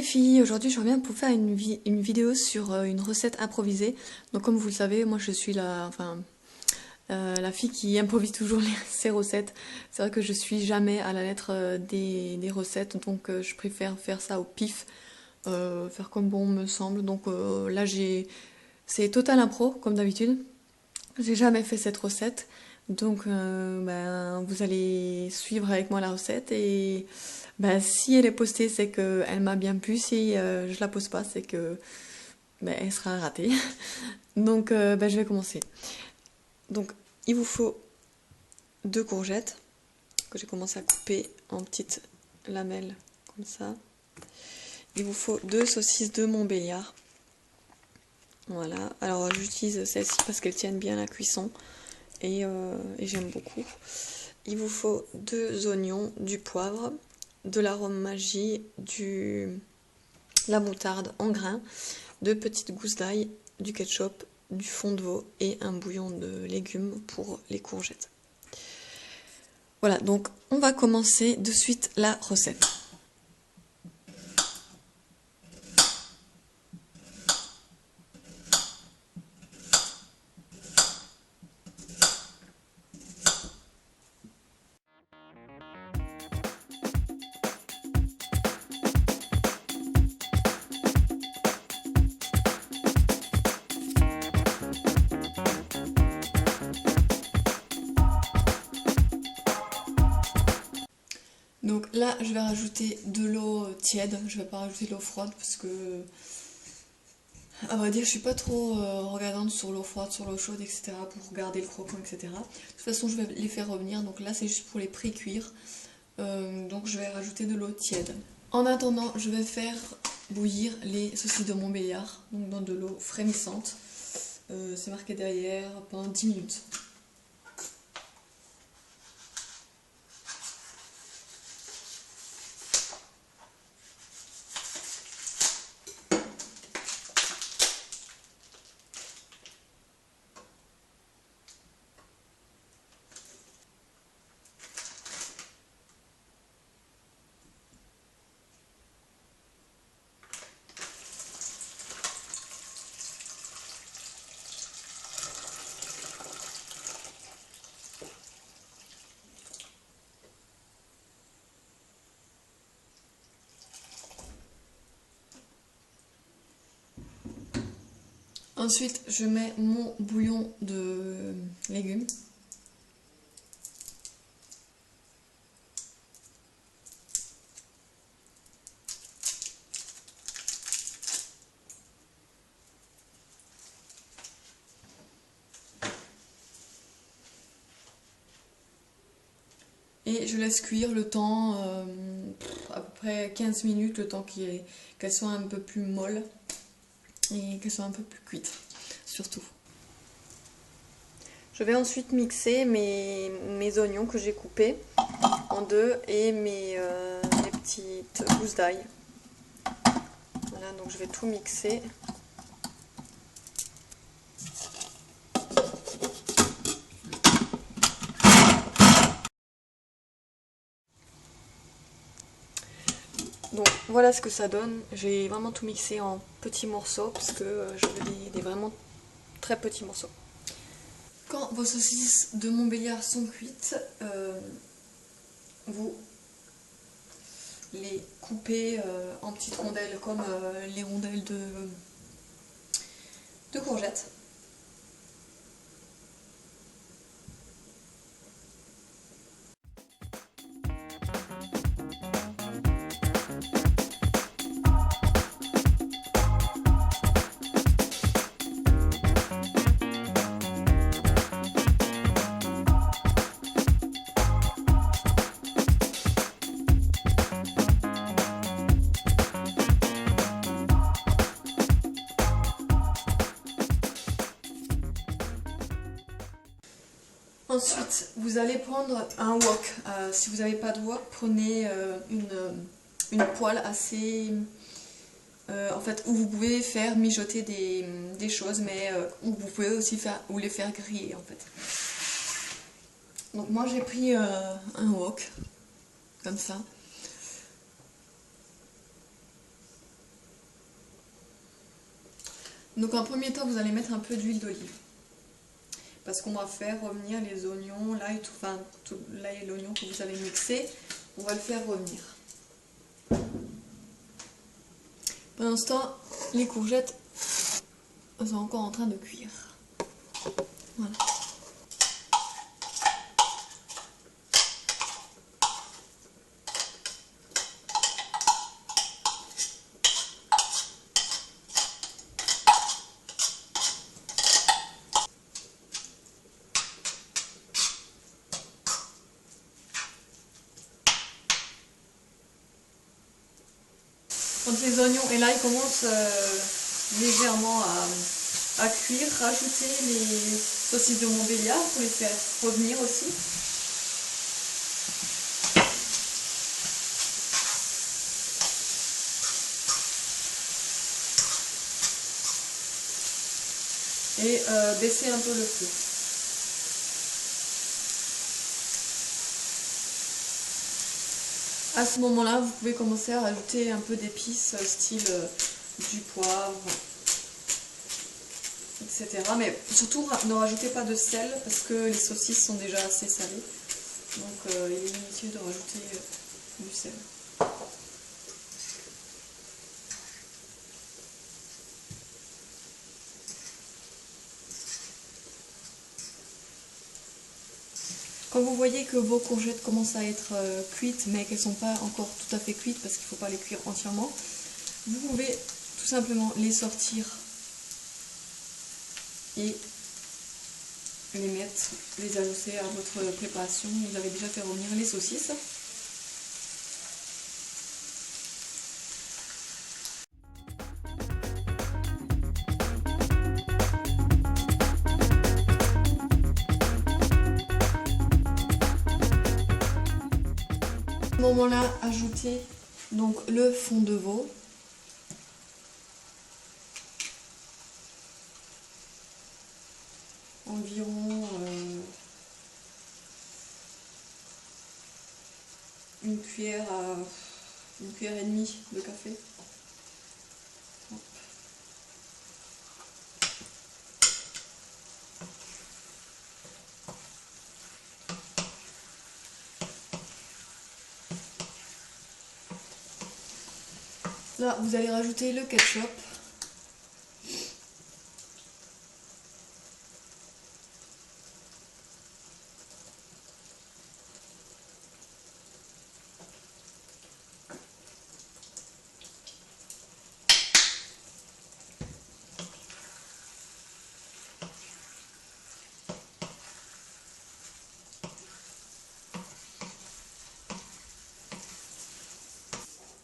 Les filles, aujourd'hui je reviens pour faire une vidéo sur une recette improvisée. Donc comme vous le savez, moi je suis la fille qui improvise toujours ses recettes. C'est vrai que je suis jamais à la lettre des recettes, donc je préfère faire ça au pif, faire comme bon me semble. Donc là c'est total impro comme d'habitude. J'ai jamais fait cette recette, donc vous allez suivre avec moi la recette et si elle est postée, c'est qu'elle m'a bien plu. Si je la pose pas, c'est que elle sera ratée. Donc je vais commencer. Donc il vous faut 2 courgettes que j'ai commencé à couper en petites lamelles comme ça. Il vous faut 2 saucisses de Montbéliard. Voilà, alors j'utilise celles-ci parce qu'elles tiennent bien la cuisson et j'aime beaucoup. Il vous faut 2 oignons, du poivre, de l'arôme magie, la moutarde en grains, 2 petites gousses d'ail, du ketchup, du fond de veau et un bouillon de légumes pour les courgettes. Voilà, donc on va commencer de suite la recette. Donc là, je vais rajouter de l'eau tiède, je vais pas rajouter de l'eau froide parce que, à vrai dire, je suis pas trop regardante sur l'eau froide, sur l'eau chaude, etc. pour garder le croquant, etc. De toute façon, je vais les faire revenir, donc là, c'est juste pour les pré-cuire. Donc je vais rajouter de l'eau tiède. En attendant, je vais faire bouillir les saucisses de Montbéliard, donc dans de l'eau frémissante. C'est marqué derrière, pendant 10 minutes. Ensuite, je mets mon bouillon de légumes. Et je laisse cuire le temps, à peu près 15 minutes, le temps qu'elle soit un peu plus molle et qu'elle soit un peu plus cuite, surtout. Je vais ensuite mixer mes oignons que j'ai coupés en deux et mes petites gousses d'ail. Voilà, donc je vais tout mixer. Donc voilà ce que ça donne. J'ai vraiment tout mixé en petits morceaux parce que je veux des vraiment très petits morceaux. Quand vos saucisses de Montbéliard sont cuites, vous les coupez en petites rondelles comme les rondelles de courgettes. Ensuite, vous allez prendre un wok. Si vous n'avez pas de wok, prenez une poêle assez... en fait, où vous pouvez faire mijoter des choses, mais où vous pouvez aussi les faire griller, en fait. Donc moi, j'ai pris un wok, comme ça. Donc en premier temps, vous allez mettre un peu d'huile d'olive. Parce qu'on va faire revenir les oignons, l'ail, tout l'ail et l'oignon que vous avez mixé, on va le faire revenir. Pendant ce temps, les courgettes sont encore en train de cuire. Voilà. Quand les oignons et l'ail commencent légèrement à cuire, rajoutez les saucisses de Montbéliard pour les faire revenir aussi. Et baissez un peu le feu. À ce moment-là, vous pouvez commencer à rajouter un peu d'épices, style du poivre, etc. Mais surtout, ne rajoutez pas de sel parce que les saucisses sont déjà assez salées. Donc il est inutile de rajouter du sel. Quand vous voyez que vos courgettes commencent à être cuites, mais qu'elles ne sont pas encore tout à fait cuites parce qu'il ne faut pas les cuire entièrement, vous pouvez tout simplement les sortir et les ajouter à votre préparation. Vous avez déjà fait revenir les saucisses. À ce moment-là, ajoutez donc le fond de veau. Environ une cuillère et demie de café. Hop. Là, vous allez rajouter le ketchup.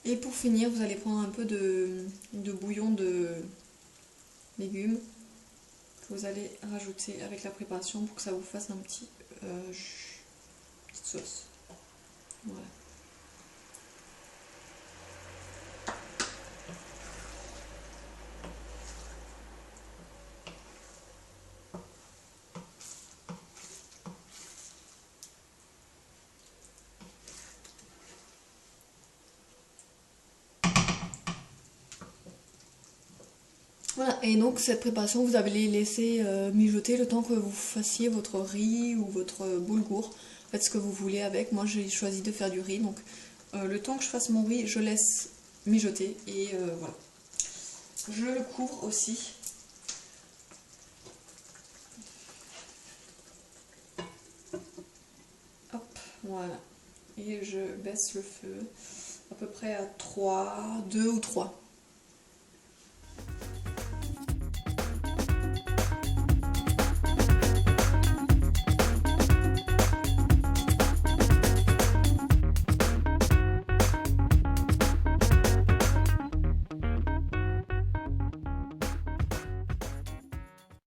Et pour finir, vous allez prendre un peu de bouillon de légumes que vous allez rajouter avec la préparation pour que ça vous fasse un petit petite sauce. Voilà. Voilà, et donc cette préparation, vous allez les laisser mijoter le temps que vous fassiez votre riz ou votre boulgour. Faites ce que vous voulez avec. Moi, j'ai choisi de faire du riz, donc le temps que je fasse mon riz, je laisse mijoter et voilà. Je le couvre aussi. Hop, voilà. Et je baisse le feu à peu près à 2 ou 3.